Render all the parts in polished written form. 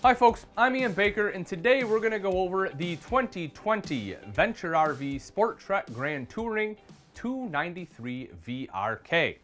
Hi folks, I'm Ian Baker, and today we're going to go over the 2020 Venture RV SportTrek Grand Touring 293 VRK.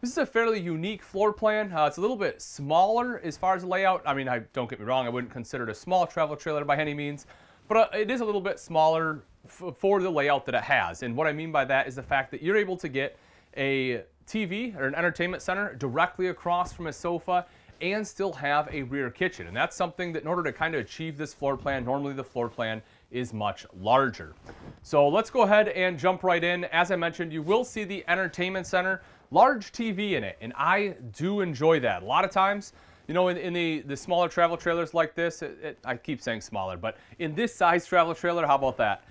This is a fairly unique floor plan. It's a little bit smaller as far as the layout. I mean, don't get me wrong, I wouldn't consider it a small travel trailer by any means, but it is a little bit smaller for the layout that it has. And what I mean by that is the fact that you're able to get a TV or an entertainment center directly across from a sofa and still have a rear kitchen. And that's something that in order to kind of achieve this floor plan, normally the floor plan is much larger. So let's go ahead and jump right in. As I mentioned, you will see the entertainment center, large TV in it, and I do enjoy that. A lot of times, you know, in the smaller travel trailers like this, I keep saying smaller, but in this size travel trailer, how about that?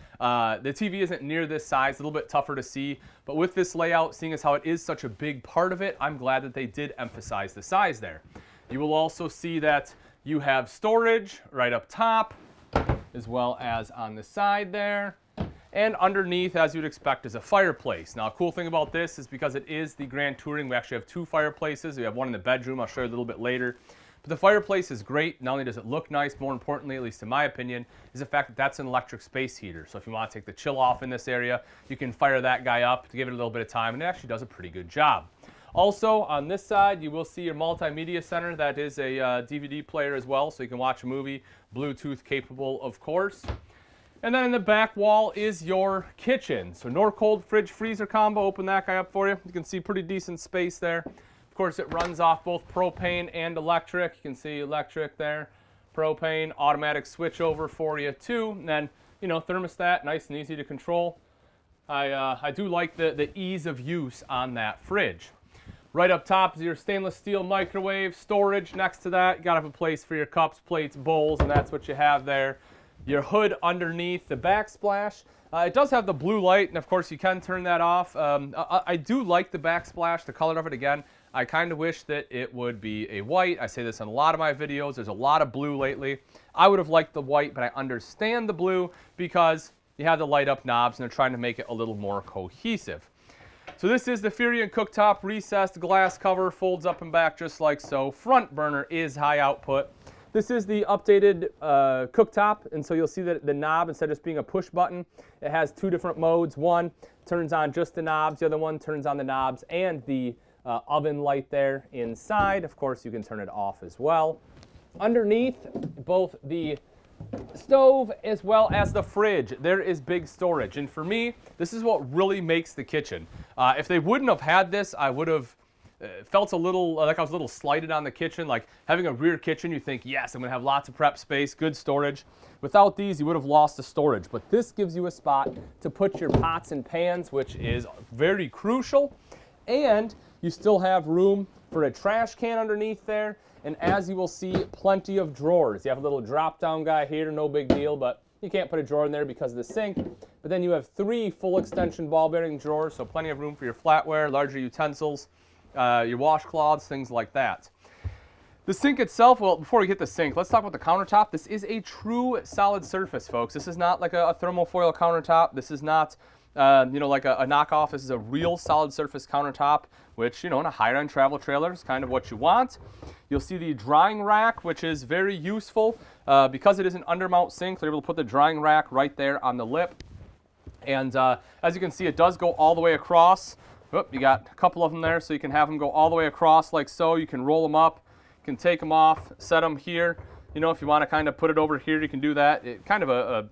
The TV isn't near this size, a little bit tougher to see, but with this layout, seeing as how it is such a big part of it, I'm glad that they did emphasize the size there. You will also see that you have storage right up top, as well as on the side there. And underneath, as you'd expect, is a fireplace. Now, a cool thing about this is because it is the Grand Touring, we actually have two fireplaces. We have one in the bedroom, I'll show you a little bit later. But the fireplace is great. Not only does it look nice, more importantly, at least in my opinion, is the fact that that's an electric space heater. So if you want to take the chill off in this area, you can fire that guy up to give it a little bit of time, and it actually does a pretty good job. Also, on this side, you will see your multimedia center. That is a DVD player as well, so you can watch a movie, Bluetooth capable, of course. And then in the back wall is your kitchen. So Norcold fridge freezer combo, open that guy up for you. You can see pretty decent space there. Of course, it runs off both propane and electric. You can see electric there, propane, automatic switch over for you too. And then, you know, thermostat, nice and easy to control. I do like the ease of use on that fridge. Right up top is your stainless steel microwave, storage next to that. You gotta have a place for your cups, plates, bowls, and that's what you have there. Your hood underneath the backsplash. It does have the blue light, and of course you can turn that off. I do like the backsplash, the color of it again. I kind of wish that it would be a white. I say this in a lot of my videos. There's a lot of blue lately. I would have liked the white, but I understand the blue because you have the light up knobs and they're trying to make it a little more cohesive. So this is the Furion cooktop, recessed glass cover, folds up and back just like so. Front burner is high output. This is the updated cooktop, and so you'll see that the knob, instead of just being a push button, it has two different modes. One turns on just the knobs, the other one turns on the knobs and the oven light there inside. Of course, you can turn it off as well. Underneath both the stove as well as the fridge, there is big storage, and for me, this is what really makes the kitchen. If they wouldn't have had this, I would have felt a little like I was a little slighted on the kitchen. Like having a rear kitchen, you think, yes, I'm gonna have lots of prep space, good storage. Without these, you would have lost the storage, but this gives you a spot to put your pots and pans, which is very crucial, and you still have room for a trash can underneath there. And as you will see, plenty of drawers. You have a little drop-down guy here, no big deal, but you can't put a drawer in there because of the sink. But then you have three full extension ball bearing drawers, so plenty of room for your flatware, larger utensils, your washcloths, things like that. The sink itself, well, before we get the sink, let's talk about the countertop. This is a true solid surface, folks. This is not like a thermofoil countertop. This is not you know, like a knockoff. This is a real solid surface countertop, which, you know, in a higher end travel trailer is kind of what you want. You'll see the drying rack, which is very useful because it is an undermount sink. They're able to put the drying rack right there on the lip. And as you can see, it does go all the way across. Oop, you got a couple of them there, so you can have them go all the way across like so. You can roll them up, you can take them off, set them here. You know, if you want to kind of put it over here, you can do that. It kind of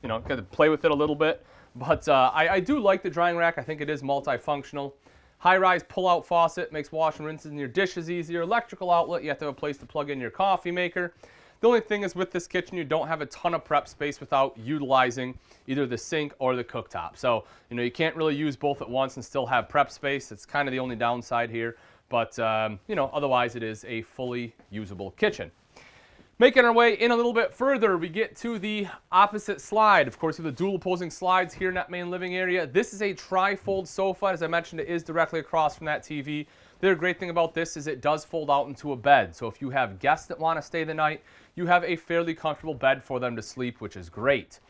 you know, kind of play with it a little bit. But I do like the drying rack. I think it is multifunctional. High-rise pull-out faucet makes washing, rinsing your dishes easier. Electrical outlet, you have to have a place to plug in your coffee maker. The only thing is with this kitchen, you don't have a ton of prep space without utilizing either the sink or the cooktop. So, you know, you can't really use both at once and still have prep space. It's kind of the only downside here. But, you know, otherwise it is a fully usable kitchen. Making our way in a little bit further, we get to the opposite slide. Of course, we have the dual opposing slides here in that main living area. This is a tri-fold sofa. As I mentioned, it is directly across from that TV. The other great thing about this is it does fold out into a bed. So if you have guests that want to stay the night, you have a fairly comfortable bed for them to sleep, which is great.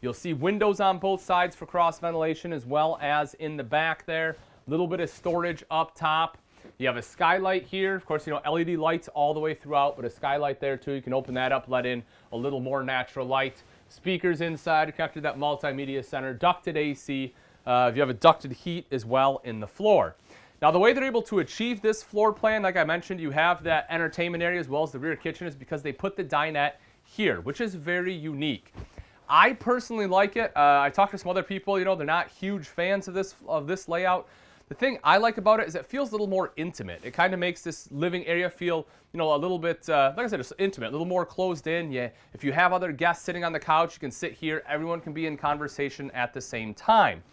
You'll see windows on both sides for cross ventilation as well as in the back there. A little bit of storage up top. You have a skylight here. Of course, LED lights all the way throughout, but a skylight there too. You can open that up, let in a little more natural light. Speakers inside, connected to that multimedia center, ducted AC. If you have a ducted heat as well in the floor. Now, the way they're able to achieve this floor plan, like I mentioned, you have that entertainment area as well as the rear kitchen, is because they put the dinette here, which is very unique. I personally like it. I talked to some other people, they're not huge fans of this layout. The thing I like about it is it feels a little more intimate. It kind of makes this living area feel, a little bit, like I said, just intimate, a little more closed in. Yeah, if you have other guests sitting on the couch, you can sit here. Everyone can be in conversation at the same time.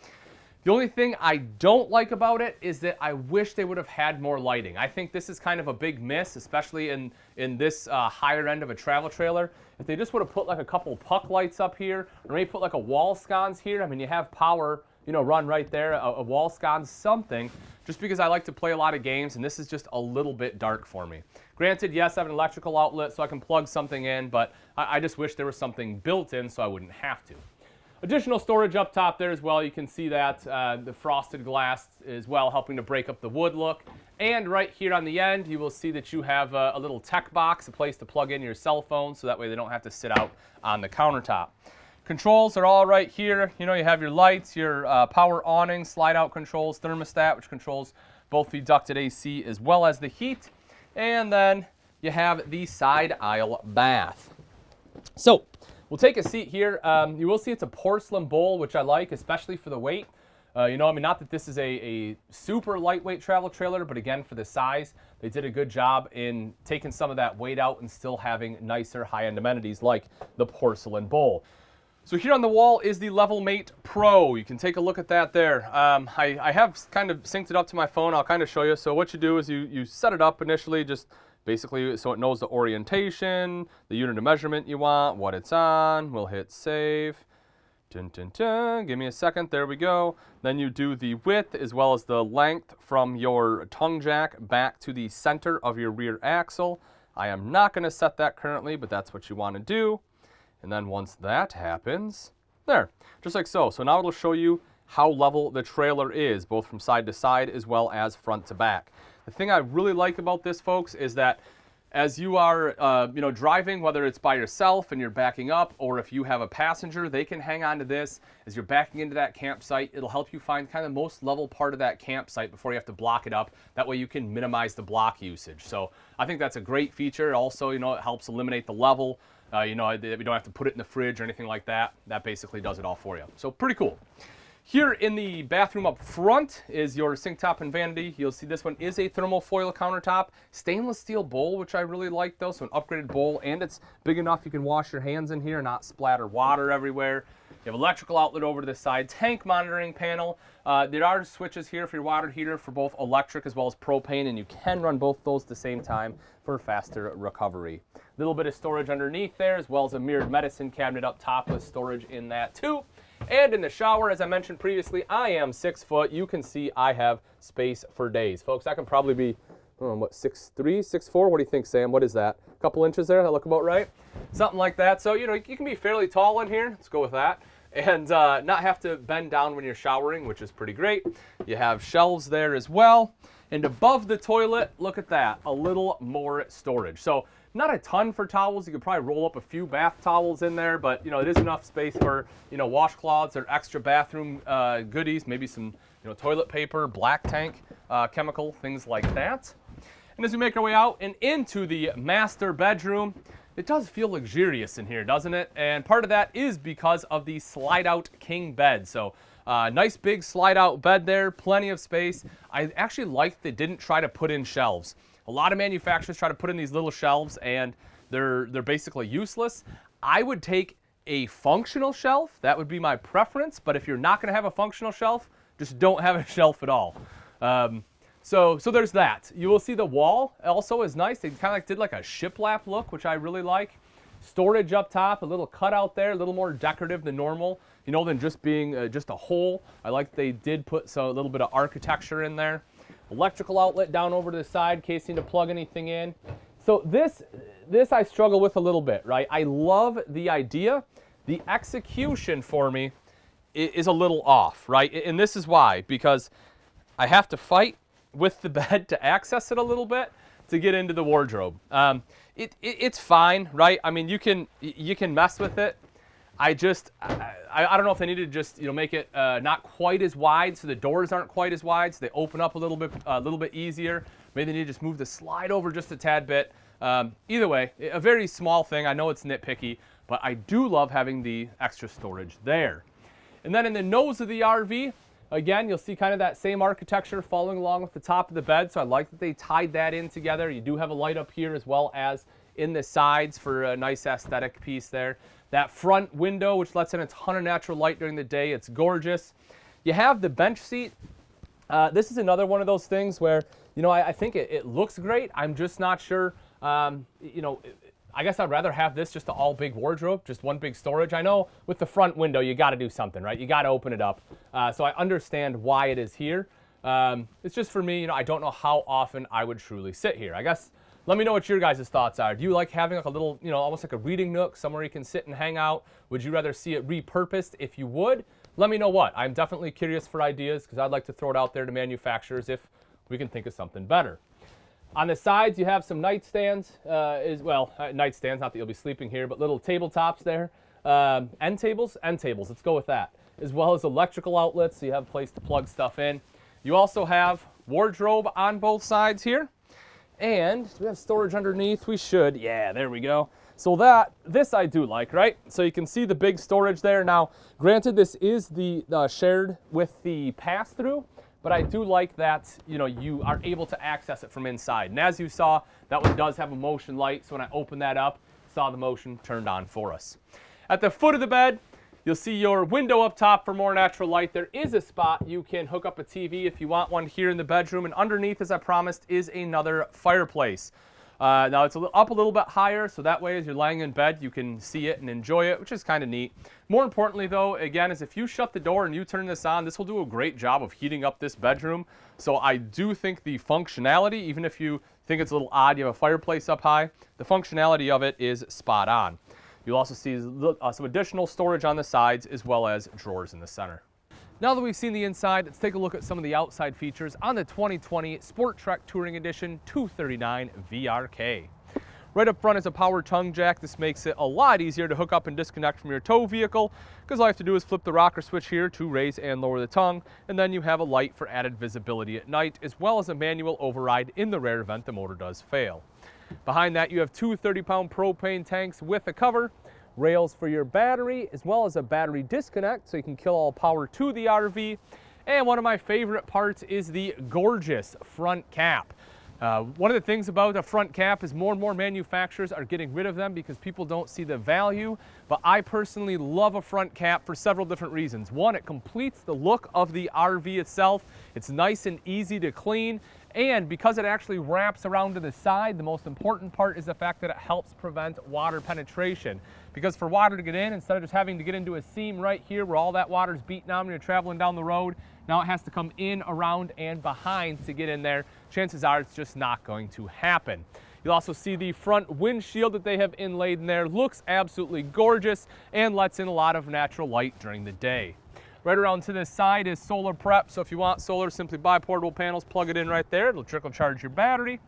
The only thing I don't like about it is that I wish they would have had more lighting. I think this is kind of a big miss, especially in this higher end of a travel trailer. If they just would have put like a couple puck lights up here, or maybe put like a wall sconce here. I mean, you have power, run right there, a wall sconce, something, just because I like to play a lot of games, and this is just a little bit dark for me. Granted, yes, I have an electrical outlet, so I can plug something in, but I just wish there was something built in so I wouldn't have to. Additional storage up top there as well. You can see that the frosted glass as well, helping to break up the wood look. And right here on the end, you will see that you have a little tech box, a place to plug in your cell phone, so that way they don't have to sit out on the countertop. Controls are all right here. You have your lights, your power awning, slide-out controls, thermostat, which controls both the ducted AC as well as the heat. And then you have the side aisle bath. So we'll take a seat here. You will see it's a porcelain bowl, which I like, especially for the weight. Not that this is a super lightweight travel trailer, but again, for the size, they did a good job in taking some of that weight out and still having nicer high-end amenities like the porcelain bowl. So here on the wall is the Levelmate Pro. You can take a look at that there. I have kind of synced it up to my phone. I'll kind of show you. So what you do is you set it up initially, just basically so it knows the orientation, the unit of measurement you want, what it's on. We'll hit save. Dun, dun, dun. Give me a second. There we go. Then you do the width as well as the length from your tongue jack back to the center of your rear axle. I am not going to set that currently, but that's what you want to do. And then once that happens, there, just like so. So now it'll show you how level the trailer is, both from side to side as well as front to back. The thing I really like about this, folks, is that as you are driving, whether it's by yourself and you're backing up, or if you have a passenger, they can hang on to this as you're backing into that campsite. It'll help you find kind of the most level part of that campsite before you have to block it up. That way you can minimize the block usage. So I think that's a great feature. Also, it helps eliminate the level. We don't have to put it in the fridge or anything like that. That basically does it all for you. So pretty cool. Here in the bathroom up front is your sink top and vanity. You'll see this one is a thermal foil countertop. Stainless steel bowl, which I really like though. So an upgraded bowl, and it's big enough you can wash your hands in here and not splatter water everywhere. You have electrical outlet over to the side, tank monitoring panel. There are switches here for your water heater for both electric as well as propane, and you can run both those at the same time for faster recovery. A little bit of storage underneath there, as well as a mirrored medicine cabinet up top with storage in that too. And in the shower, as I mentioned previously, I am 6 foot. You can see I have space for days. Folks, I can probably be, 6'3", 6'4"? What do you think, Sam? What is that? A couple inches there? That look about right? Something like that. So, you can be fairly tall in here. Let's go with that. And not have to bend down when you're showering, which is pretty great. You have shelves there as well. And above the toilet, look at that, a little more storage. So not a ton for towels. You could probably roll up a few bath towels in there, but it is enough space for washcloths or extra bathroom goodies, maybe some toilet paper, black tank, chemical, things like that. And as we make our way out and into the master bedroom, it does feel luxurious in here, doesn't it? And part of that is because of the slide-out king bed. So nice big slide-out bed there, plenty of space. I actually like they didn't try to put in shelves. A lot of manufacturers try to put in these little shelves, and they're basically useless. I would take a functional shelf. That would be my preference. But if you're not going to have a functional shelf, just don't have a shelf at all. So there's that. You will see the wall also is nice. They kind of did like a shiplap look, which I really like. Storage up top, a little cutout there, a little more decorative than normal, than just being just a hole. I like they did put a little bit of architecture in there. Electrical outlet down over to the side in case you need to plug anything in. So this I struggle with a little bit, right? I love the idea. The execution for me is a little off, right? And this is why, because I have to fight with the bed to access it a little bit to get into the wardrobe. It's fine, right? I mean, you can mess with it. I don't know if they need to just make it not quite as wide, so the doors aren't quite as wide, so they open up a little bit easier. Maybe they need to just move the slide over just a tad bit. Either way, a very small thing. I know it's nitpicky, but I do love having the extra storage there. And then in the nose of the RV, again, you'll see kind of that same architecture following along with the top of the bed. So I like that they tied that in together. You do have a light up here as well as in the sides for a nice aesthetic piece there. That front window, which lets in a ton of natural light during the day, it's gorgeous. You have the bench seat. This is another one of those things where, I think it looks great. I'm just not sure, I guess I'd rather have this just an all big wardrobe, just one big storage. I know with the front window, you got to do something, right? You got to open it up. So I understand why it is here. It's just for me, I don't know how often I would truly sit here. I guess, let me know what your guys' thoughts are. Do you like having like a little, almost like a reading nook, somewhere you can sit and hang out? Would you rather see it repurposed? If you would, let me know what. I'm definitely curious for ideas because I'd like to throw it out there to manufacturers if we can think of something better. On the sides, you have some nightstands, nightstands, not that you'll be sleeping here, but little tabletops there. End tables, let's go with that. As well as electrical outlets, so you have a place to plug stuff in. You also have wardrobe on both sides here. And do we have storage underneath? We should. Yeah, there we go. So this I do like, right? So you can see the big storage there. Now, granted, this is the shared with the pass-through, but I do like that, you are able to access it from inside. And as you saw, that one does have a motion light. So when I open that up, saw the motion turned on for us. At the foot of the bed, you'll see your window up top for more natural light. There is a spot you can hook up a TV if you want one here in the bedroom. And underneath, as I promised, is another fireplace. Now it's up a little bit higher, so that way as you're lying in bed, you can see it and enjoy it, which is kind of neat. More importantly though, again, is if you shut the door and you turn this on, this will do a great job of heating up this bedroom. So I do think the functionality, even if you think it's a little odd, you have a fireplace up high, the functionality of it is spot on. You'll also see some additional storage on the sides as well as drawers in the center. Now that we've seen the inside, let's take a look at some of the outside features on the 2020 SportTrek Touring Edition 239 VRK. Right up front is a power tongue jack. This makes it a lot easier to hook up and disconnect from your tow vehicle because all you have to do is flip the rocker switch here to raise and lower the tongue, and then you have a light for added visibility at night as well as a manual override in the rare event the motor does fail. Behind that, you have two 30-pound propane tanks with a cover, rails for your battery, as well as a battery disconnect so you can kill all power to the RV. And one of my favorite parts is the gorgeous front cap. One of the things about a front cap is more and more manufacturers are getting rid of them because people don't see the value, but I personally love a front cap for several different reasons. One, it completes the look of the RV itself. It's nice and easy to clean, and because it actually wraps around to the side, the most important part is the fact that it helps prevent water penetration. Because for water to get in, instead of just having to get into a seam right here where all that water's beating on when you're traveling down the road, now it has to come in, around, and behind to get in there. Chances are it's just not going to happen. You'll also see the front windshield that they have inlaid in there. Looks absolutely gorgeous and lets in a lot of natural light during the day. Right around to this side is solar prep, so if you want solar, simply buy portable panels, plug it in right there. It'll trickle charge your battery.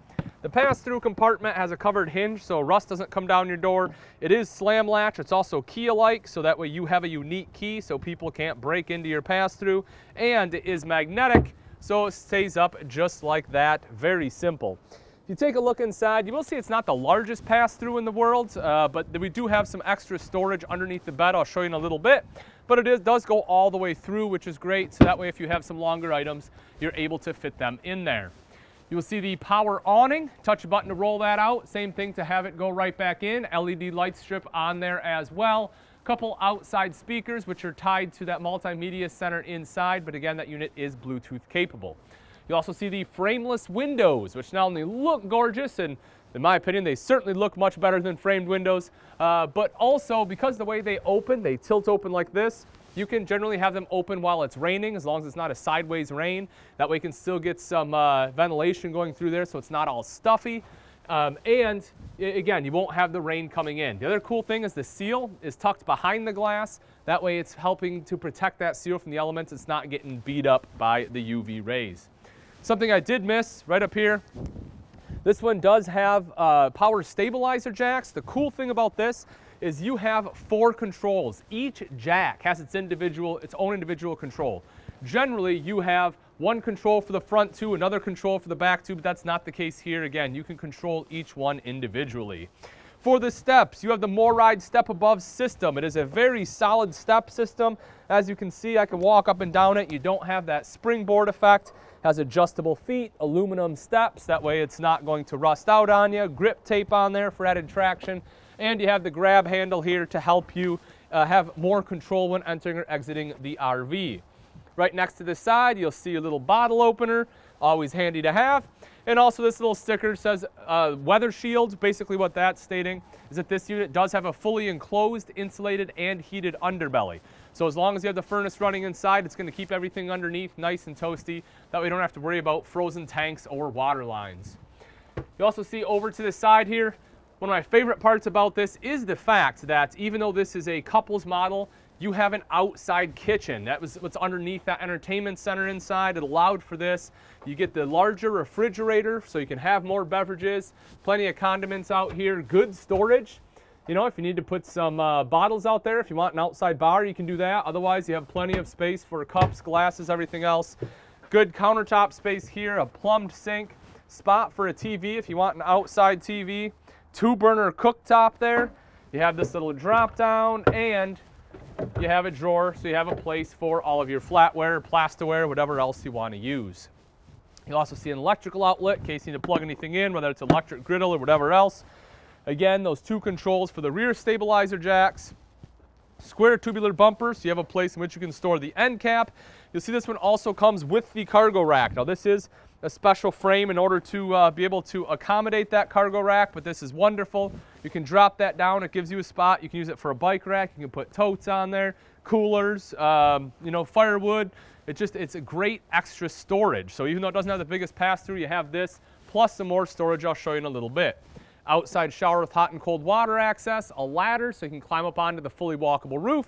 The pass-through compartment has a covered hinge, so rust doesn't come down your door. It is slam latch. It's also key-alike, so that way you have a unique key so people can't break into your pass-through. And it is magnetic, so it stays up just like that. Very simple. If you take a look inside, you will see it's not the largest pass-through in the world, but we do have some extra storage underneath the bed. I'll show you in a little bit. But it does go all the way through, which is great. So that way, if you have some longer items, you're able to fit them in there. You will see the power awning. Touch a button to roll that out. Same thing to have it go right back in. LED light strip on there as well. Couple outside speakers, which are tied to that multimedia center inside. But again, that unit is Bluetooth capable. You'll also see the frameless windows, which not only look gorgeous, and in my opinion, they certainly look much better than framed windows, but also because the way they open, they tilt open like this. You can generally have them open while it's raining, as long as it's not a sideways rain. That way you can still get some ventilation going through there so it's not all stuffy. And again, you won't have the rain coming in. The other cool thing is the seal is tucked behind the glass. That way it's helping to protect that seal from the elements. It's not getting beat up by the UV rays. Something I did miss right up here, this one does have power stabilizer jacks. The cool thing about this is you have 4 controls. Each jack has its own individual control. Generally, you have one control for the front 2, another control for the back 2, but that's not the case here. Again, you can control each one individually. For the steps, you have the MORryde step above system. It is a very solid step system. As you can see, I can walk up and down it. You don't have that springboard effect. Has adjustable feet, aluminum steps. That way it's not going to rust out on you. Grip tape on there for added traction. And you have the grab handle here to help you have more control when entering or exiting the RV. Right next to the side, you'll see a little bottle opener, always handy to have. And also this little sticker says weather shield. Basically what that's stating is that this unit does have a fully enclosed, insulated, and heated underbelly. So as long as you have the furnace running inside, it's going to keep everything underneath nice and toasty. That way you don't have to worry about frozen tanks or water lines. You also see over to the side here, one of my favorite parts about this is the fact that even though this is a couples model, you have an outside kitchen. That was what's underneath that entertainment center inside. It allowed for this. You get the larger refrigerator so you can have more beverages, plenty of condiments out here, good storage. You know, if you need to put some bottles out there, if you want an outside bar, you can do that. Otherwise, you have plenty of space for cups, glasses, everything else. Good countertop space here, a plumbed sink, spot for a TV if you want an outside TV, 2-burner cooktop there. You have this little drop down, and you have a drawer, so you have a place for all of your flatware, plasticware, whatever else you want to use. You'll also see an electrical outlet in case you need to plug anything in, whether it's electric griddle or whatever else. Again, those 2 controls for the rear stabilizer jacks. Square tubular bumpers, so you have a place in which you can store the end cap. You'll see this one also comes with the cargo rack. Now this is a special frame in order to be able to accommodate that cargo rack, but this is wonderful. You can drop that down, it gives you a spot. You can use it for a bike rack, you can put totes on there, coolers, you know, firewood. It's a great extra storage. So even though it doesn't have the biggest pass-through, you have this, plus some more storage I'll show you in a little bit. Outside shower with hot and cold water access, a ladder so you can climb up onto the fully walkable roof.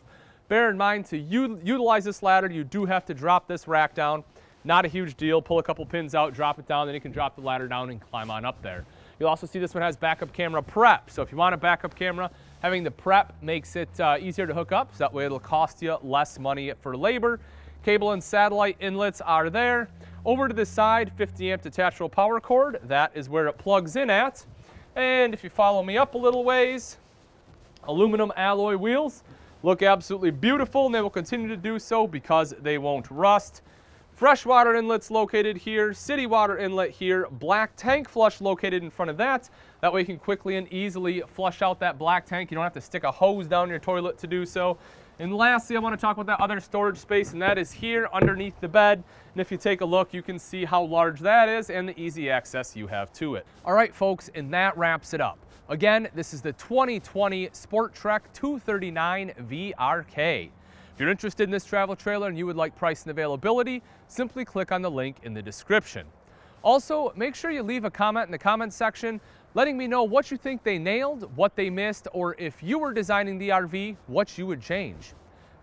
Bear in mind, to utilize this ladder, you do have to drop this rack down. Not a huge deal. Pull a couple pins out, drop it down, then you can drop the ladder down and climb on up there. You'll also see this one has backup camera prep. So if you want a backup camera, having the prep makes it easier to hook up. So that way it'll cost you less money for labor. Cable and satellite inlets are there. Over to the side, 50 amp detachable power cord. That is where it plugs in at. And if you follow me up a little ways, aluminum alloy wheels look absolutely beautiful, and they will continue to do so because they won't rust. Freshwater inlets located here, city water inlet here, black tank flush located in front of that. That way you can quickly and easily flush out that black tank. You don't have to stick a hose down your toilet to do so. And lastly, I want to talk about that other storage space, and that is here underneath the bed. And if you take a look, you can see how large that is and the easy access you have to it. All right, folks, and that wraps it up. Again, this is the 2020 SportTrek 239 VRK. If you're interested in this travel trailer and you would like price and availability, simply click on the link in the description. Also, make sure you leave a comment in the comment section letting me know what you think they nailed, what they missed, or if you were designing the RV, what you would change.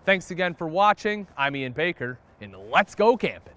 Thanks again for watching. I'm Ian Baker, and let's go camping.